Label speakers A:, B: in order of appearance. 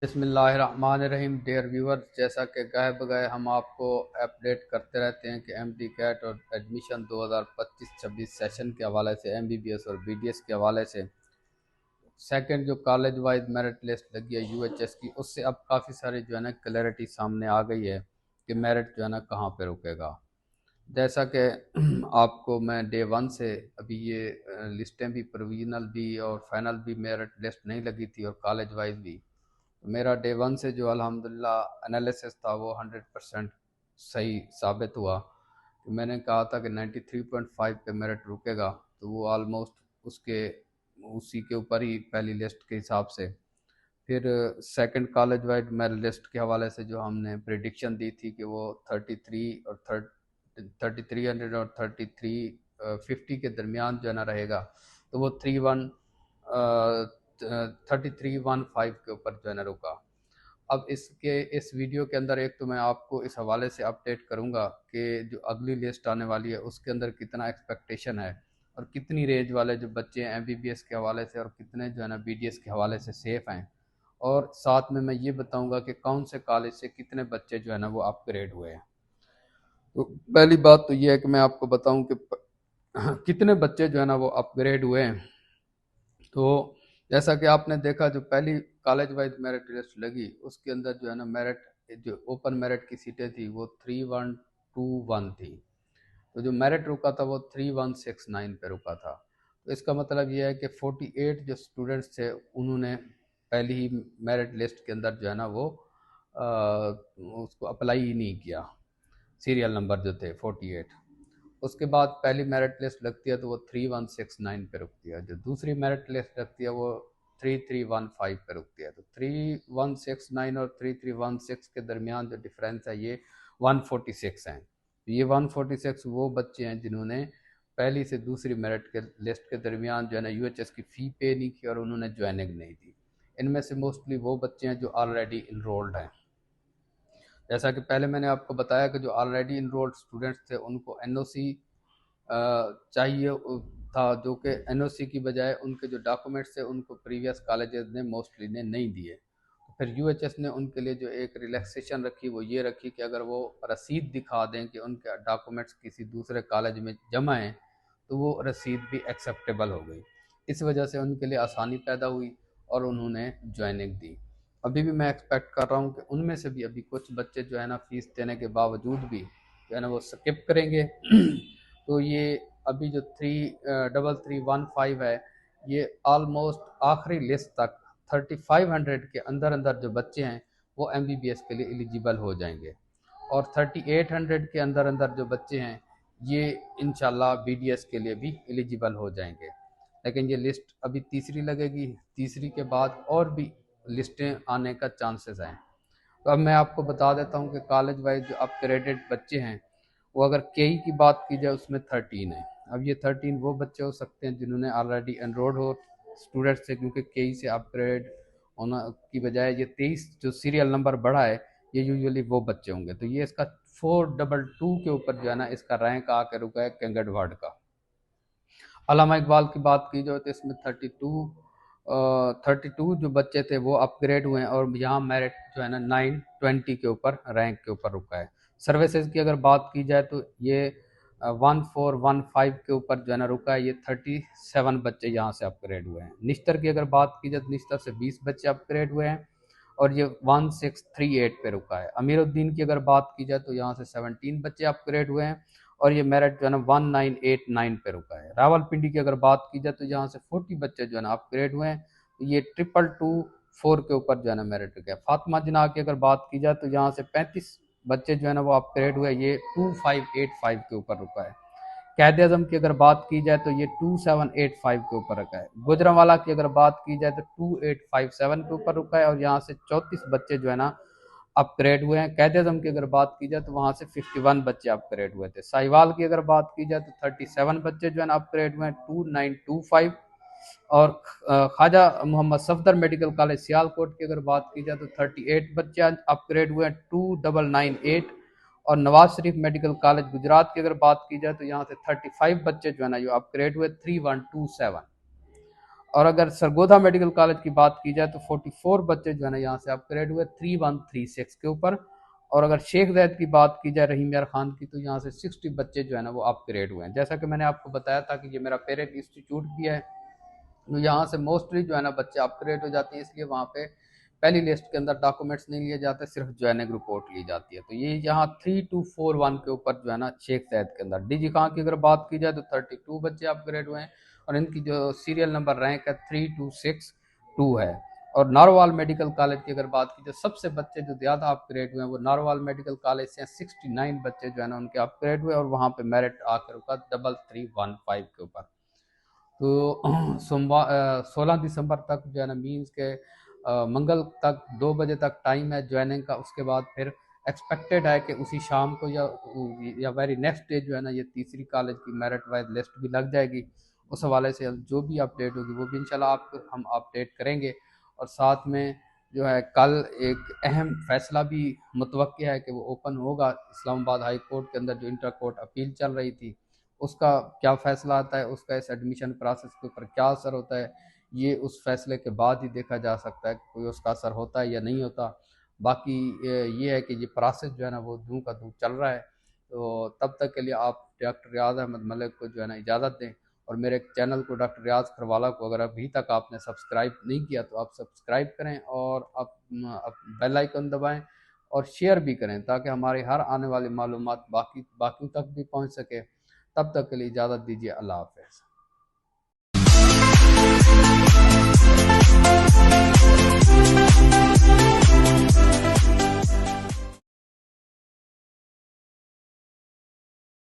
A: बिस्मिल्लाहिर्रहमानिर्रहीम। Dear viewers, जैसा कि गए बगए हम आपको अपडेट करते रहते हैं कि एमडी कैट और एडमिशन 2025-26 सेशन के हवाले से एमबीबीएस और बीडीएस के हवाले से सेकंड जो कॉलेज वाइज मेरिट लिस्ट लगी है यूएचएस की, उससे अब काफ़ी सारी जो है ना क्लैरिटी सामने आ गई है कि मेरिट जो है ना कहाँ पे रुकेगा। जैसा कि आपको मैं डे वन से अभी ये लिस्टें भी प्रोविजनल भी और फाइनल भी मेरिट लिस्ट नहीं लगी थी और कॉलेज वाइज भी मेरा डे वन से जो अल्हम्दुलिल्लाह एनालिसिस था वो 100% सही साबित हुआ। तो मैंने कहा था कि 93.5 पे मेरिट रुकेगा, तो वो ऑलमोस्ट उसी के ऊपर ही पहली लिस्ट के हिसाब से। फिर second college wide merit list के हवाले से जो हमने प्रिडिक्शन दी थी कि वो 3300 और 3350 के दरमियान जो है ना रहेगा, तो वो 3315 के ऊपर जो है ना रुका। अब इस वीडियो के अंदर एक तो मैं आपको इस हवाले से अपडेट करूंगा कि जो अगली लिस्ट आने वाली है उसके अंदर कितना एक्सपेक्टेशन है और कितनी रेंज वाले जो बच्चे हैं एमबीबीएस के हवाले से और कितने जो है ना बीडीएस के हवाले से सेफ़ हैं। और साथ में मैं ये बताऊंगा कि कौन से कॉलेज से कितने बच्चे जो है ना वो अपग्रेड हुए हैं। तो पहली बात तो ये है कि मैं आपको बताऊं कि कितने बच्चे जो है ना वो अपग्रेड हुए हैं। तो जैसा कि आपने देखा, जो पहली कॉलेज वाइज मेरिट लिस्ट लगी उसके अंदर जो है ना मेरिट, जो ओपन मेरिट की सीटें थी वो 3121 थी। तो जो मेरिट रुका था वो 3169 पे रुका था। तो इसका मतलब ये है कि 48 जो स्टूडेंट्स थे उन्होंने पहली ही मेरिट लिस्ट के अंदर जो है ना वो उसको अप्लाई ही नहीं किया। सीरियल नंबर जो थे 48, उसके बाद पहली मेरिट लिस्ट लगती है तो वो 3169 पे रुकती है। जो दूसरी मेरिट लिस्ट लगती है वो 3315 पे रुकती है। तो 3169 और 3316 के दरमियान जो डिफरेंस है ये 146 है। तो ये 146 वो बच्चे हैं जिन्होंने पहली से दूसरी मेरिट के लिस्ट के दरमियान जो है ना यूएचएस की फ़ी पे नहीं की और उन्होंने ज्वाइनिंग नहीं दी। इनमें से मोस्टली वो बच्चे हैं जो ऑलरेडी इनरोल्ड हैं। जैसा कि पहले मैंने आपको बताया कि जो ऑलरेडी इनरोल्ड स्टूडेंट्स थे उनको एनओसी चाहिए था, जो कि एनओसी की बजाय उनके जो डॉक्यूमेंट्स थे उनको प्रीवियस कॉलेजेस ने मोस्टली ने नहीं दिए। तो फिर यूएचएस ने उनके लिए जो एक रिलैक्सेशन रखी वो ये रखी कि अगर वो रसीद दिखा दें कि उनके डॉक्यूमेंट्स किसी दूसरे कॉलेज में जमा हैं तो वो रसीद भी एक्सेप्टेबल हो गई। इस वजह से उनके लिए आसानी पैदा हुई और उन्होंने ज्वाइनिंग दी। अभी भी मैं एक्सपेक्ट कर रहा हूँ कि उनमें से भी अभी कुछ बच्चे जो है ना फीस देने के बावजूद भी जो है ना वो स्किप करेंगे। तो ये अभी जो 3315 है, ये ऑलमोस्ट आखिरी लिस्ट तक 3500 के अंदर अंदर जो बच्चे हैं वो एमबीबीएस के लिए एलिजिबल हो जाएंगे और 3800 के अंदर अंदर जो बच्चे हैं ये इंशाल्लाह बीडीएस के लिए भी एलिजिबल हो जाएंगे। लेकिन ये लिस्ट अभी तीसरी लगेगी, तीसरी के बाद और भी लिस्टें आने का चांसेस हैं। तो अब मैं आपको बता देता हूँ कि कॉलेज वाइज जो अपग्रेडेड बच्चे हैं वो अगर केई की बात की जाए उसमें 13 है। अब ये 13 वो बच्चे हो सकते हैं जिन्होंने ऑलरेडी एनरोल्ड हो स्टूडेंट्स थे, क्योंकि केई से अपग्रेड होना की बजाय ये 23 जो सीरियल नंबर बढ़ा है ये यूजुअली वो बच्चे होंगे। तो ये इसका 422 के ऊपर जो है ना इसका रैंक आकर रुका है कैंगड वार्ड का। अलामा इकबाल की बात की जाए तो इसमें 32 जो बच्चे थे वो अपग्रेड हुए हैं और यहाँ मेरिट जो है ना 920 के ऊपर रैंक के ऊपर रुका है। सर्विसेज की अगर बात की जाए तो ये 1415 के ऊपर जो है ना रुका है। ये 37 बच्चे यहाँ से अपग्रेड हुए हैं। निश्तर की अगर बात की जाए तो निश्तर से 20 बच्चे अपग्रेड हुए हैं और ये 1638 पे रुका है। अमीरुद्दीन की अगर बात की जाए तो यहाँ से 17 बच्चे अपग्रेड हुए हैं और ये मेरिट जो है ना 1989 पे रुका है। रावलपिंडी की अगर बात की जाए तो यहाँ से 40 बच्चे जो है ना अपग्रेड हुए हैं, तो ये 2224 के ऊपर जो है ना मेरिट रुका है। फातिमा जिन्ना की अगर बात की जाए तो यहाँ से 35 बच्चे जो है ना वो अपग्रेड हुए, ये 2585 के ऊपर रुका है। कैद अजम की अगर बात की जाए तो ये 2785 के ऊपर रखा है। गुजरांवाला की अगर बात की जाए तो 2857 के ऊपर रुका है और यहाँ से 34 बच्चे जो है ना अपग्रेड हुए हैं। कैद अजम की अगर बात की जाए तो वहाँ से 51 बच्चे अपग्रेड हुए थे। साहिवाल की अगर बात की जाए तो 37 बच्चे जो है ना अपग्रेड हुए हैं 2925। और ख्वाजा मोहम्मद सफदर मेडिकल कॉलेज सियालकोट की अगर बात की जाए तो 38 बच्चे अपग्रेड हुए हैं 2998। और नवाज शरीफ मेडिकल कॉलेज गुजरात की अगर बात की जाए तो यहाँ से 35 बच्चे जो है ना जो अपग्रेड हुए 3127। और अगर सरगोधा मेडिकल कॉलेज की बात की जाए तो 44 बच्चे जो है ना यहाँ से अपग्रेड हुए 3136 के ऊपर। और अगर शेख ज़ैद की बात की जाए रहीम यार खान की, तो यहाँ से 60 बच्चे जो है ना वो अपग्रेड हुए हैं। जैसा कि मैंने आपको बताया था कि ये मेरा पेरेंट इंस्टीट्यूट भी है, तो यहाँ से मोस्टली जो है ना बच्चे अपग्रेड हो जाते हैं, इसलिए वहाँ पे पहली लिस्ट के अंदर डॉक्यूमेंट्स नहीं लिए जाते, सिर्फ ज्वाइनिंग रिपोर्ट ली जाती है। तो ये यहाँ 3241 के ऊपर जो है ना शेख ज़ैद के अंदर। डीजी खां की अगर बात की जाए तो 32 बच्चे अपग्रेड हुए हैं और इनकी जो सीरियल नंबर रैंक है 3262 है। और नारोवाल मेडिकल कॉलेज की अगर बात की जाए, सबसे बच्चे जो ज़्यादा अपग्रेड हुए हैं वो नारोवाल मेडिकल कॉलेज से 69 बच्चे जो है ना उनके अपग्रेड हुए और वहाँ पे मेरिट आकर रुका 3315 के ऊपर। तो सोमवार 16 दिसंबर तक जो है ना मीन्स के मंगल तक 2 बजे तक टाइम है ज्वाइनिंग का। उसके बाद फिर एक्सपेक्टेड है कि उसी शाम को या वेरी नेक्स्ट डे जो है ना ये तीसरी कॉलेज की मेरिट वाइज लिस्ट भी लग जाएगी। उस हवाले से जो भी अपडेट होगी वो भी इंशाल्लाह आपको हम अपडेट करेंगे। और साथ में जो है कल एक अहम फैसला भी मुतवक्किल है कि वो ओपन होगा इस्लामाबाद हाई कोर्ट के अंदर, जो इंटर कोर्ट अपील चल रही थी उसका क्या फ़ैसला आता है, उसका इस एडमिशन प्रोसेस के ऊपर क्या असर होता है, ये उस फैसले के बाद ही देखा जा सकता है कि कोई उसका असर होता है या नहीं होता। बाकी ये है कि ये प्रोसेस जो है ना वो दूं का दूं चल रहा है। तो तब तक के लिए आप डॉक्टर रियाज अहमद मलिक को जो है ना इजाज़त दें, और मेरे चैनल को डॉक्टर रियाज खरवाला को अगर अभी तक आपने सब्सक्राइब नहीं किया तो आप सब्सक्राइब करें और आप बेल आइकन दबाएं और शेयर भी करें ताकि हमारी हर आने वाली मालूमात बाकी तक भी पहुंच सके। तब तक के लिए इजाज़त दीजिए। अल्लाह हाफ़िज़।